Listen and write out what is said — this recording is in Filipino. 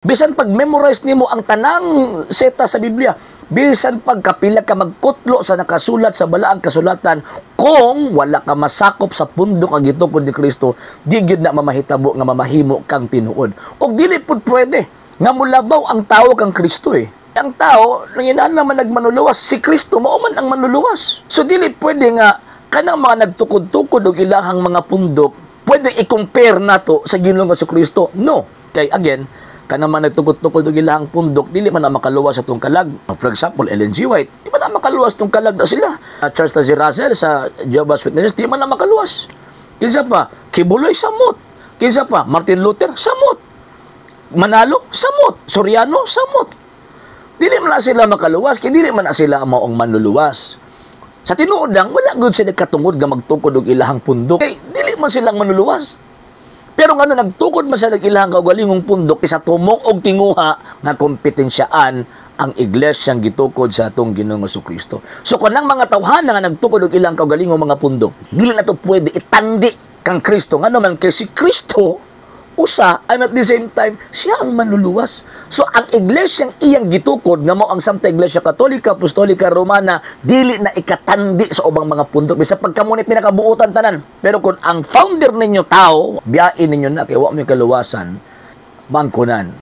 Bisan pag memorize nimo ang tanang seta sa Biblia, bisan pag kapila ka magkutlo sa nakasulat sa balaang kasulatan, kung wala ka masakop sa pundok ang gitukod ni Kristo, di gyud na mamahitabo nga mamahimo kang tinuod. Og dili pud pwede nga mulabaw ang tao kang Kristo eh. Ang tao, nanginan naman nagmanuluwas, si Kristo mao man ang manluluwas. So dili pwede nga kanang mga nagtukod-tukod og ilahang mga pundok, pwede i-compare nato sa Ginoong Kristo. No. Kay again, kanang mga nagtukod-tukod og ilahang pundok, dili man na makaluwas sa tong kalag. For example, Ellen G. White, di man na makaluwas tong kalag na sila. Charles Taze Russell sa Jehovah's Witnesses, di man na makaluwas. Kinsa pa? Kibuloy, samot. Kinsa pa? Martin Luther, samot. Manalo, samot. Soriano, samot. Dili man na sila makaluwas, kaya dili man na sila maong manluluwas. Sa tinuod lang, wala gud sila katungod nga magtukod og ilahang pundok. Kay dili man silang manluluwas. Pero nga nagtukod man sa nag-ilahang kaugalingong pundok, isa tumong og tinguha nga kompetensyaan ang iglesyang gitukod sa atong Ginoong Kristo. So kanang mga tawhana nga nagtukod og ilahang kaugalingong mga pundok, dili na to pwede itandi kang Kristo. Nga naman kay si Kristo usa, and at the same time, siya ang manluluwas. So, ang iglesyang iyang gitukod, nga mo ang Santa Iglesia Katolika, Apostolika, Romana, dili na ikatandi sa ubang mga pundok. Bisa pagkamunit pinakabuutan tanan. Pero kung ang founder ninyo tao, biyain ninyo na, kaya wala mo kaluwasan, bangkunan.